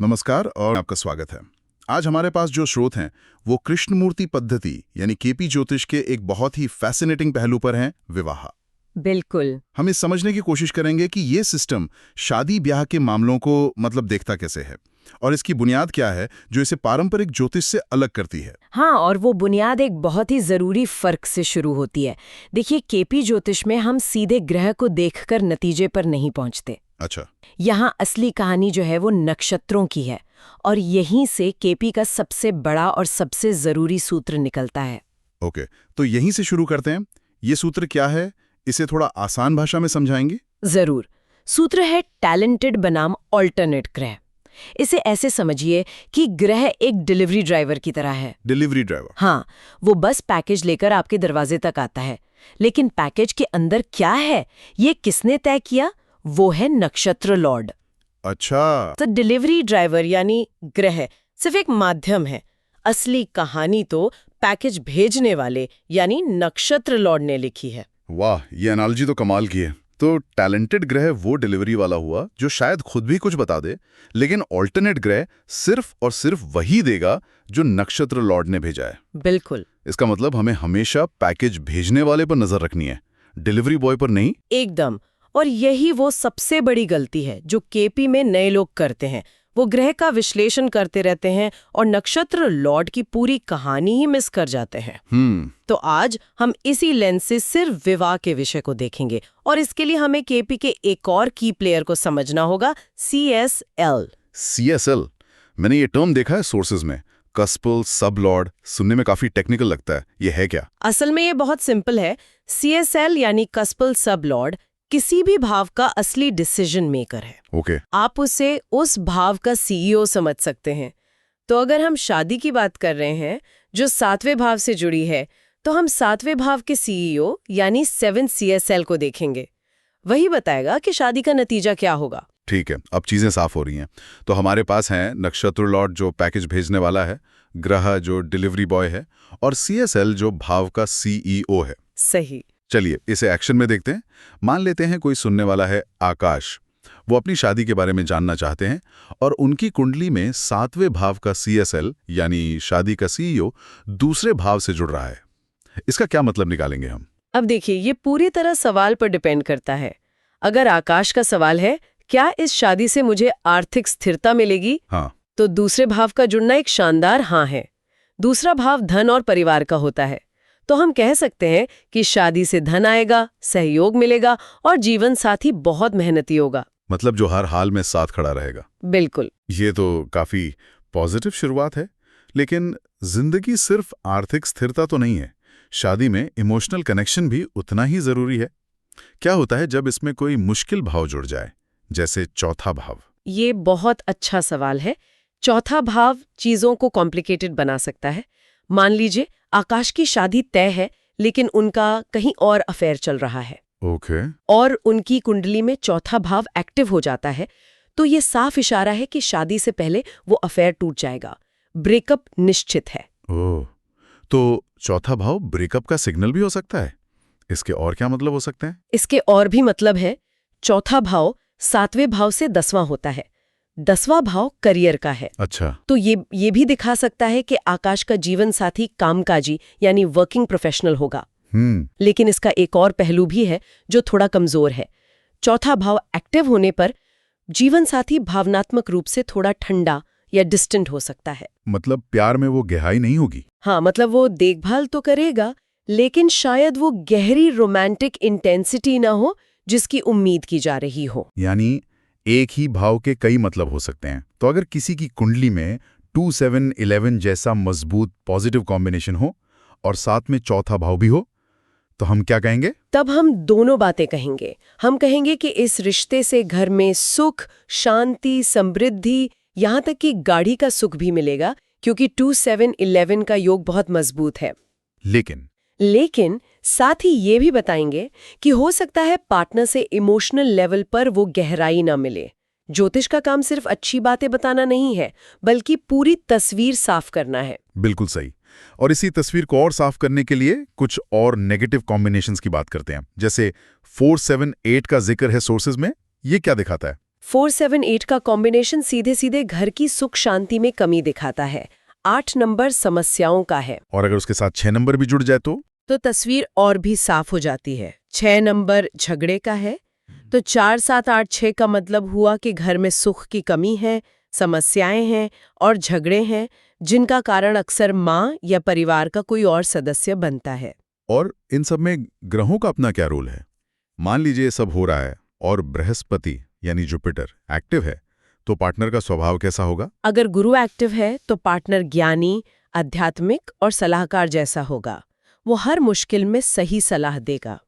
नमस्कार और आपका स्वागत है। आज हमारे पास जो स्रोत हैं वो कृष्णमूर्ति पद्धति यानी केपी ज्योतिष के एक बहुत ही फैसिनेटिंग पहलू पर हैं, विवाह। बिल्कुल। हम इस समझने की कोशिश करेंगे कि ये सिस्टम शादी ब्याह के मामलों को देखता कैसे है और इसकी बुनियाद क्या है जो इसे पारंपरिक ज्योतिष से अलग करती है। हाँ, और वो बुनियाद एक बहुत ही जरूरी फर्क से शुरू होती है। देखिए, केपी ज्योतिष में हम सीधे ग्रह को देखकर नतीजे पर नहीं पहुंचते। अच्छा। यहाँ असली कहानी जो है वो नक्षत्रों की है, और यहीं से केपी का सबसे बड़ा और सबसे जरूरी सूत्र निकलता है। ओके, तो यहीं से शुरू करते हैं। ये सूत्र क्या है, इसे थोड़ा आसान भाषा में समझाएंगे? जरूर। सूत्र है टैलेंटेड बनाम ऑल्टरनेट ग्रह। इसे ऐसे समझिए कि ग्रह एक डिलीवरी ड्राइवर की तरह है। Delivery driver? हाँ, वो बस पैकेज लेकर आपके दरवाजे तक आता है, लेकिन पैकेज के अंदर क्या है ये किसने तय किया? वो है नक्षत्र लॉर्ड। अच्छा। तो डिलीवरी ड्राइवर यानी ग्रह सिर्फ एक माध्यम है। असली कहानी तो पैकेज भेजने वाले यानी नक्षत्र लॉर्ड ने लिखी है। वाह, ये एनालॉजी तो कमाल की है। तो टैलेंटेड ग्रह वो डिलीवरी वाला हुआ जो शायद खुद भी कुछ बता दे, लेकिन ऑल्टरनेट ग्रह सिर्फ और सिर्फ वही देगा जो नक्षत्र लॉर्ड ने भेजा है। बिल्कुल। इसका मतलब हमें हमेशा पैकेज भेजने वाले पर नजर रखनी है, डिलीवरी बॉय पर नहीं। एकदम। और यही वो सबसे बड़ी गलती है जो केपी में नए लोग करते हैं। वो ग्रह का विश्लेषण करते रहते हैं और नक्षत्र लॉर्ड की पूरी कहानी ही मिस कर जाते हैं। तो आज हम इसी लेंस से सिर्फ विवाह के विषय को देखेंगे, और इसके लिए हमें केपी के एक और की प्लेयर को समझना होगा, CSL। CSL, मैंने ये टर्म देखा है सोर्सेज में। कस्पल सब लॉर्ड सुनने में काफी टेक्निकल लगता है, ये है क्या? असल में ये बहुत सिंपल है। CSL यानी कस्पल सब लॉर्ड किसी भी भाव का असली डिसीजन मेकर है। ओके। आप उसे उस भाव का CEO समझ सकते हैं। तो अगर हम शादी की बात कर रहे हैं जो 7वें भाव से जुड़ी है, तो हम 7वें भाव के CEO यानी 7 CSL को देखेंगे। वही बताएगा कि शादी का नतीजा क्या होगा। ठीक है, अब चीजें साफ हो रही हैं। तो हमारे पास हैं नक्षत्र लॉर्ड जो पैकेज भेजने वाला है, ग्रह जो डिलीवरी बॉय है, और CSL जो भाव का CEO है। सही। चलिए इसे एक्शन में देखते हैं। मान लेते हैं कोई सुनने वाला है आकाश। वो अपनी शादी के बारे में जानना चाहते हैं और उनकी कुंडली में 7वें भाव का CSL यानी शादी का CEO दूसरे भाव से जुड़ रहा है। इसका क्या मतलब निकालेंगे हम? अब देखिए, ये पूरी तरह सवाल पर डिपेंड करता है। अगर आकाश का सवाल है क्या इस शादी से मुझे आर्थिक स्थिरता मिलेगी, हाँ, तो दूसरे भाव का जुड़ना एक शानदार हाँ है। दूसरा भाव धन और परिवार का होता है, तो हम कह सकते हैं कि शादी से धन आएगा, सहयोग मिलेगा और जीवन साथी बहुत मेहनती होगा। मतलब जो हर हाल में साथ खड़ा रहेगा। बिल्कुल। ये तो काफी पॉजिटिव शुरुआत है, लेकिन जिंदगी सिर्फ आर्थिक स्थिरता तो नहीं है। शादी में इमोशनल कनेक्शन भी उतना ही जरूरी है। क्या होता है जब इसमें कोई मुश्किल भाव जुड़ जाए, जैसे चौथा भाव? ये बहुत अच्छा सवाल है। चौथा भाव चीजों को कॉम्प्लिकेटेड बना सकता है। मान लीजिए आकाश की शादी तय है, लेकिन उनका कहीं और अफेयर चल रहा है। ओके। और उनकी कुंडली में चौथा भाव एक्टिव हो जाता है, तो ये साफ इशारा है कि शादी से पहले वो अफेयर टूट जाएगा। ब्रेकअप निश्चित है। ओह, तो चौथा भाव ब्रेकअप का सिग्नल भी हो सकता है। इसके और क्या मतलब हो सकते हैं? इसके और भी मतलब है। चौथा भाव 7वें भाव से 10वां होता है। 10वां भाव करियर का है। अच्छा। तो ये भी दिखा सकता है कि आकाश का जीवन साथी कामकाजी यानी वर्किंग प्रोफेशनल होगा। लेकिन इसका एक और पहलू भी है जो थोड़ा कमजोर है। चौथा भाव एक्टिव होने पर जीवन साथी भावनात्मक रूप से थोड़ा ठंडा या डिस्टेंट हो सकता है। मतलब प्यार में वो गहराई नहीं होगी। हाँ, मतलब वो देखभाल तो करेगा, लेकिन शायद वो गहरी रोमांटिक इंटेंसिटी ना हो जिसकी उम्मीद की जा रही हो। यानी एक ही भाव के कई मतलब हो सकते हैं। तो अगर किसी की कुंडली में 2, 7, 11 जैसा मजबूत पॉजिटिव कॉम्बिनेशन हो और साथ में चौथा भाव भी हो, तो हम क्या कहेंगे? तब हम दोनों बातें कहेंगे। हम कहेंगे कि इस रिश्ते से घर में सुख, शांति, समृद्धि, यहाँ तक कि गाड़ी का सुख भी मिलेगा, क्योंकि 2, 7, 11 का योग बहुत मजबूत है। लेकिन साथ ही ये भी बताएंगे कि हो सकता है पार्टनर से इमोशनल लेवल पर वो गहराई ना मिले। ज्योतिष का काम सिर्फ अच्छी बातें बताना नहीं है, बल्कि पूरी तस्वीर साफ करना है। बिल्कुल सही। और इसी तस्वीर को और साफ करने के लिए कुछ और नेगेटिव कॉम्बिनेशंस की बात करते हैं। जैसे 4, 7, 8 का जिक्र है सोर्सेज में। ये क्या दिखाता है? 4-7-8 का कॉम्बिनेशन सीधे सीधे घर की सुख शांति में कमी दिखाता है। 8 नंबर समस्याओं का है और अगर उसके साथ 6 नंबर भी जुड़ जाए तो तस्वीर और भी साफ हो जाती है। 6 नंबर झगड़े का है तो 4-7-8-6 का मतलब हुआ कि घर में सुख की कमी है, समस्याएं हैं और झगड़े हैं, जिनका कारण अक्सर माँ या परिवार का कोई और सदस्य बनता है। और इन सब में ग्रहों का अपना क्या रोल है? मान लीजिए ये सब हो रहा है और बृहस्पति यानी जुपिटर एक्टिव है, तो पार्टनर का स्वभाव कैसा होगा? अगर गुरु एक्टिव है तो पार्टनर ज्ञानी, आध्यात्मिक और सलाहकार जैसा होगा। वो हर मुश्किल में सही सलाह देगा।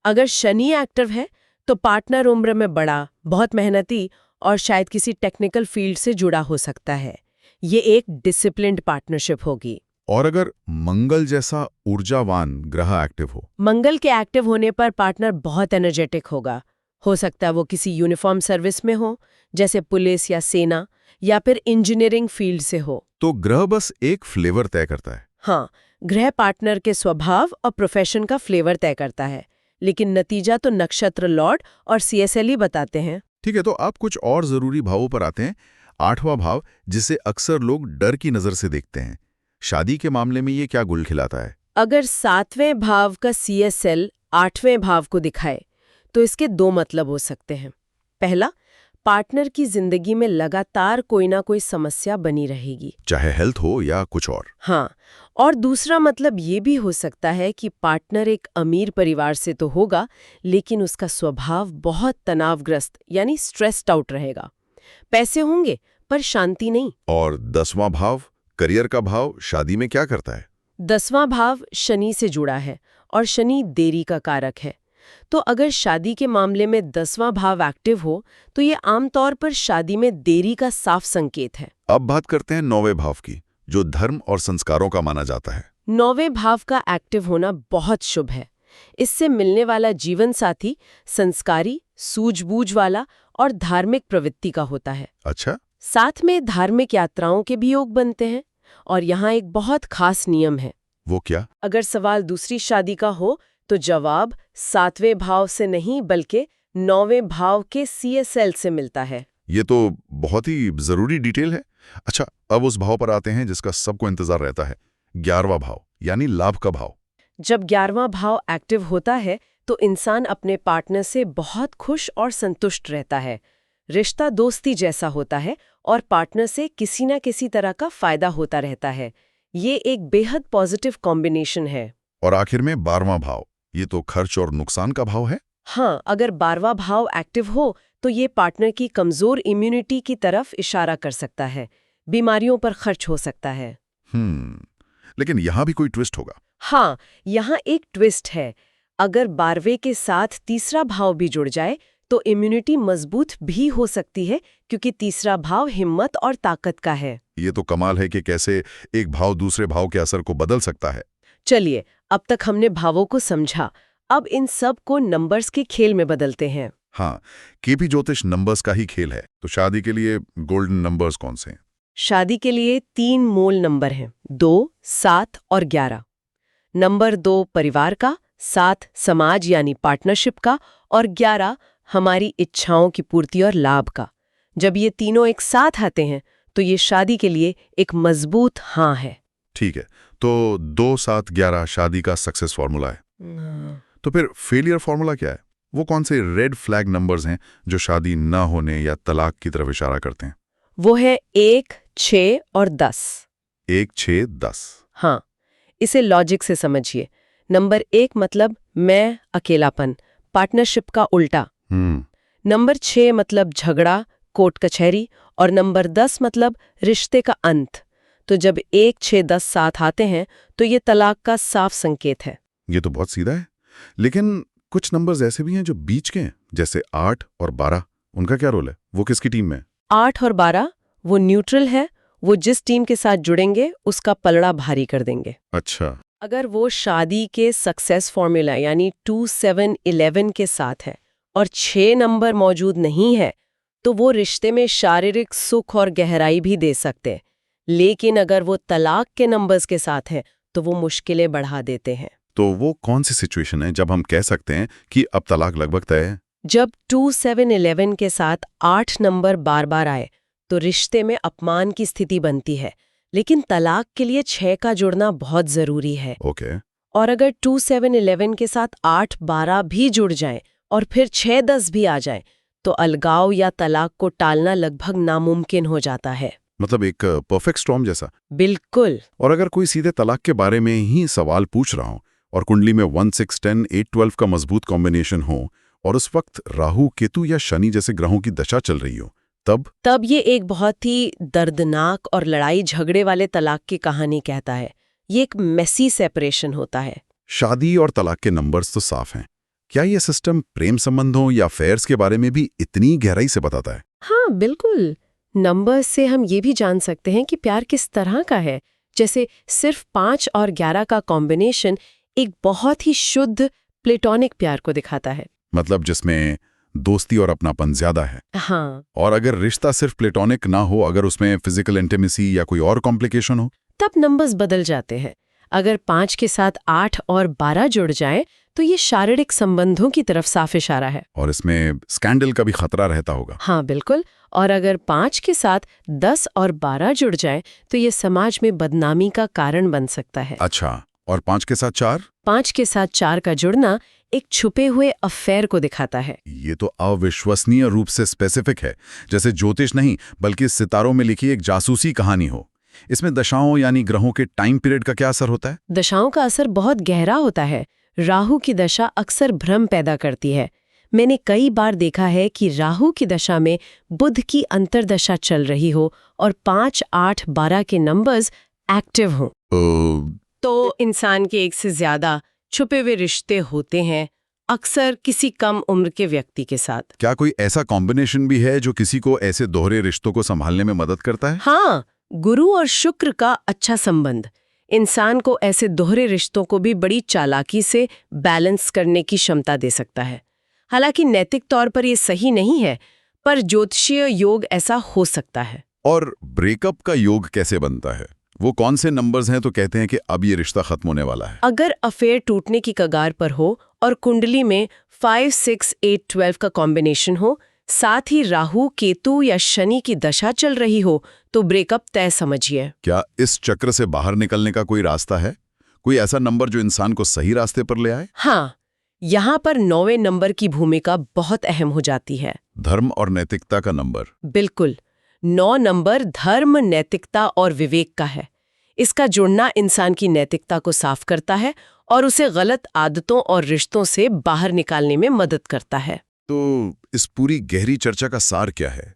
अगर शनि एक्टिव है तो पार्टनर उम्र में बड़ा, बहुत मेहनती और शायद किसी टेक्निकल फील्ड से जुड़ा हो सकता है। ये एक डिसिप्लिन्ड पार्टनरशिप होगी। और अगर मंगल जैसा ऊर्जावान ग्रह एक्टिव हो? मंगल के एक्टिव होने पर पार्टनर बहुत एनर्जेटिक होगा। हो सकता है वो किसी यूनिफॉर्म सर्विस में हो, जैसे पुलिस या सेना, या फिर इंजीनियरिंग फील्ड से हो। तो ग्रह बस एक फ्लेवर तय करता है। हाँ, ग्रह पार्टनर के स्वभाव और प्रोफेशन का फ्लेवर तय करता है, लेकिन नतीजा तो नक्षत्र लॉर्ड और सीएसएल ही बताते हैं। ठीक है, तो आप कुछ और जरूरी भावों पर आते हैं। 8वां भाव, जिसे अक्सर लोग डर की नजर से देखते हैं, शादी के मामले में ये क्या गुल खिलाता है? अगर 7वें भाव का सीएसएल 8वें भाव को दिखाए तो इसके 2 मतलब हो सकते हैं। पहला, पार्टनर की जिंदगी में लगातार कोई ना कोई समस्या बनी रहेगी, चाहे हेल्थ हो या कुछ और। हाँ, और दूसरा मतलब ये भी हो सकता है कि पार्टनर एक अमीर परिवार से तो होगा, लेकिन उसका स्वभाव बहुत तनावग्रस्त यानी स्ट्रेस्ड आउट रहेगा। पैसे होंगे पर शांति नहीं। और 10वां भाव, करियर का भाव, शादी में क्या करता है? 10वां भाव शनि से जुड़ा है और शनि देरी का कारक है। तो अगर शादी के मामले में 10वां भाव एक्टिव हो तो ये आमतौर पर शादी में देरी का साफ संकेत है। अब बात करते हैं 9वें भाव की, जो धर्म और संस्कारों का माना जाता है। 9वें भाव का एक्टिव होना बहुत शुभ है। इससे मिलने वाला जीवन साथी संस्कारी, सूझबूझ वाला और धार्मिक प्रवृत्ति का होता है। अच्छा। साथ में धार्मिक यात्राओं के भी योग बनते हैं। और यहाँ एक बहुत खास नियम है। वो क्या? अगर सवाल दूसरी शादी का हो तो जवाब 7वें भाव से नहीं बल्कि 9वें भाव के सीएसएल से मिलता है। ये तो बहुत ही जरूरी डिटेल है। अच्छा, अब उस भाव पर आते हैं जिसका सबको इंतजार रहता है, 11वां भाव यानी लाभ का भाव। जब 11वां भाव एक्टिव होता है तो इंसान अपने पार्टनर से बहुत खुश और संतुष्ट रहता है। रिश्ता दोस्ती जैसा होता है और पार्टनर से किसी न किसी तरह का फायदा होता रहता है। ये एक बेहद पॉजिटिव कॉम्बिनेशन है। और आखिर में 12वां भाव, ये तो खर्च और नुकसान का भाव है। हाँ, अगर 12वां भाव एक्टिव हो तो ये पार्टनर की कमजोर इम्यूनिटी की तरफ इशारा कर सकता है। बीमारियों पर खर्च हो सकता है। लेकिन यहाँ भी कोई ट्विस्ट होगा। हाँ, यहाँ एक ट्विस्ट है। अगर 12वें के साथ तीसरा भाव भी जुड़ जाए तो इम्यूनिटी मजबूत भी हो सकती है, क्योंकि तीसरा भाव हिम्मत और ताकत का है। ये तो कमाल है कि कैसे एक भाव दूसरे भाव के असर को बदल सकता है। चलिए, अब तक हमने भावों को समझा। अब इन सब को नंबर्स के खेल में बदलते हैं। हाँ, केपी ज्योतिष नंबर्स का ही खेल है। तो शादी के लिए गोल्डन नंबर्स कौन से हैं? शादी के लिए 3 मूल नंबर हैं, 2, 7 और 11। नंबर 2 परिवार का, 7 समाज यानी पार्टनरशिप का और 11 हमारी इच्छाओं की पूर्ति और लाभ का। जब ये तीनों एक साथ आते हैं तो ये शादी के लिए एक मजबूत हाँ है। ठीक है, तो 2, 7, 11 शादी का सक्सेस फॉर्मूला है। तो फिर फेलियर फॉर्मूला क्या है? वो कौन से रेड फ्लैग नंबर्स हैं जो शादी ना होने या तलाक की तरफ इशारा करते हैं? वो है 1, 6 और 10। 1, 6, 10। हाँ, इसे लॉजिक से समझिए। नंबर 1 मतलब मैं, अकेलापन, पार्टनरशिप का उल्टा। नंबर 6 मतलब झगड़ा, कोर्ट कचहरी, और नंबर 10 मतलब रिश्ते का अंत। तो जब 1, 6, 10 साथ आते हैं तो ये तलाक का साफ संकेत है। ये तो बहुत सीधा है। लेकिन कुछ नंबर्स ऐसे भी हैं जो बीच के हैं, जैसे 8 और 12। उनका क्या रोल है? वो किसकी टीम में? 8 और 12 वो न्यूट्रल है। वो जिस टीम के साथ जुड़ेंगे उसका पलड़ा भारी कर देंगे। अच्छा। अगर वो शादी के सक्सेस फॉर्मूला यानी 2, 7, 11 के साथ है और 6 नंबर मौजूद नहीं है तो वो रिश्ते में शारीरिक सुख और गहराई भी दे सकते हैं। लेकिन अगर वो तलाक के नंबर्स के साथ है तो वो मुश्किलें बढ़ा देते हैं। तो वो कौन सी सिचुएशन है जब हम कह सकते हैं कि अब तलाक लगभग तय है? जब 2711 के साथ 8 नंबर बार बार आए तो रिश्ते में अपमान की स्थिति बनती है, लेकिन तलाक के लिए 6 का जुड़ना बहुत जरूरी है। ओके। और अगर 2711 के साथ 8-12 भी जुड़ जाएं और फिर 6-10 भी आ जाएं, तो अलगाव या तलाक को टालना लगभग नामुमकिन हो जाता है। मतलब एक परफेक्ट स्टॉर्म जैसा। बिल्कुल। और अगर कोई सीधे तलाक के बारे में ही सवाल पूछ रहा हो और कुंडली में 1 6 10 8 12 का मजबूत कॉम्बिनेशन हो और उस वक्त राहु केतु या शनि जैसे ग्रहों की दशा चल रही हो, तब ये एक बहुत ही दर्दनाक और लड़ाई झगड़े वाले तलाक की कहानी कहता है। ये एक मेसी सेपरेशन होता है। शादी और तलाक के नंबर्स तो साफ हैं। क्या ये सिस्टम प्रेम संबंधों या अफेयर्स के बारे में भी इतनी गहराई से बताता है? हाँ बिल्कुल। नंबर्स से हम ये भी जान सकते हैं कि प्यार किस तरह का है। जैसे सिर्फ 5 और 11 का कॉम्बिनेशन एक बहुत ही शुद्ध प्लेटोनिक प्यार को दिखाता है। मतलब जिसमें दोस्ती और अपनापन ज्यादा है। हाँ। और अगर रिश्ता सिर्फ प्लेटोनिक ना हो, अगर उसमें फिजिकल इंटीमेसी या कोई और कॉम्प्लिकेशन हो, तब नंबर्स बदल जाते हैं। अगर 5 के साथ 8 और 12 जुड़ जाएं, तो ये शारीरिक संबंधों की तरफ साफ इशारा है। और इसमें स्कैंडल का भी खतरा रहता होगा। हाँ बिल्कुल। और अगर 5 के साथ 10 और 12 जुड़ जाएं, तो ये समाज में बदनामी का कारण बन सकता है। अच्छा, और 5 के साथ 4? 5 के साथ 4 का जुड़ना एक छुपे हुए अफेयर को दिखाता है। ये तो अविश्वसनीय रूप से स्पेसिफिक है, जैसे ज्योतिष नहीं बल्कि सितारों में लिखी एक जासूसी कहानी हो। इसमें दशाओं यानी ग्रहों के टाइम पीरियड का क्या असर होता है? दशाओं का असर बहुत गहरा होता है। राहु की दशा अक्सर भ्रम पैदा करती है। मैंने कई बार देखा है कि राहु की दशा में बुध की अंतर्दशा चल रही हो और 5, 8, 12 के नंबर्स एक्टिव हों। तो इंसान के एक से ज्यादा छुपे हुए रिश्ते होते हैं, अक्सर किसी कम उम्र के व्यक्ति के साथ। क्या कोई ऐसा कॉम्बिनेशन भी है जो किसी को ऐसे दोहरे रिश्तों को संभालने में मदद करता है? हाँ, गुरु और शुक्र का अच्छा संबंध इंसान को ऐसे दोहरे रिश्तों को भी बड़ी चालाकी से बैलेंस करने की क्षमता दे सकता है। हालांकि नैतिक तौर पर ये सही नहीं है, पर ज्योतिषीय योग ऐसा हो सकता है। और ब्रेकअप का योग कैसे बनता है? वो कौन से नंबर्स हैं तो कहते हैं कि अब ये रिश्ता खत्म होने वाला है? अगर अफेयर टूटने की कगार पर हो और कुंडली में 5, 6, 8, 12 का कॉम्बिनेशन हो, साथ ही राहु केतु या शनि की दशा चल रही हो, तो ब्रेकअप तय समझिए। क्या इस चक्र से बाहर निकलने का कोई रास्ता है? कोई ऐसा नंबर जो इंसान को सही रास्ते पर ले आए? हाँ, यहाँ पर 9वें नंबर की भूमिका बहुत अहम हो जाती है। धर्म और नैतिकता का नंबर। बिल्कुल। 9 नंबर धर्म, नैतिकता और विवेक का है। इसका जुड़ना इंसान की नैतिकता को साफ करता है और उसे गलत आदतों और रिश्तों से बाहर निकालने में मदद करता है। तो इस पूरी गहरी चर्चा का सार क्या है?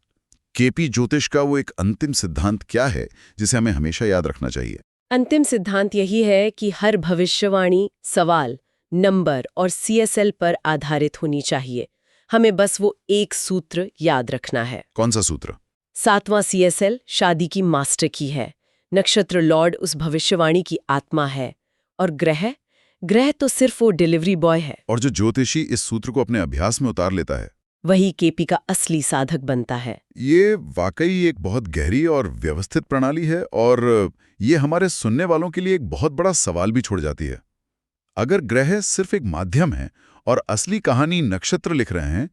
केपी ज्योतिष का वो एक अंतिम सिद्धांत क्या है जिसे हमें हमेशा याद रखना चाहिए? अंतिम सिद्धांत यही है कि हर भविष्यवाणी सवाल, नंबर और CSL पर आधारित होनी चाहिए। हमें बस वो एक सूत्र याद रखना है। कौन सा सूत्र? 7वां CSL शादी की मास्टर की है। नक्षत्र लॉर्ड उस भविष्यवाणी की आत्मा है और ग्रह तो सिर्फ वो डिलीवरी बॉय है। और जो ज्योतिषी इस सूत्र को अपने अभ्यास में उतार लेता है, वही केपी का असली साधक बनता है। ये वाकई एक बहुत गहरी और व्यवस्थित प्रणाली है और ये हमारे सुनने वालों के लिए एक बहुत बड़ा सवाल भी छोड़ जाती है। अगर ग्रह सिर्फ एक माध्यम है और असली कहानी नक्षत्र लिख रहे हैं,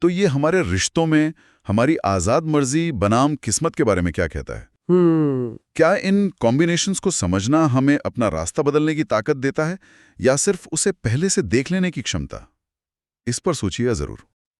तो ये हमारे रिश्तों में हमारी आजाद मर्जी बनाम किस्मत के बारे में क्या कहता है? क्या इन कॉम्बिनेशंस को समझना हमें अपना रास्ता बदलने की ताकत देता है या सिर्फ उसे पहले से देख लेने की क्षमता? इस पर सोचिए जरूर।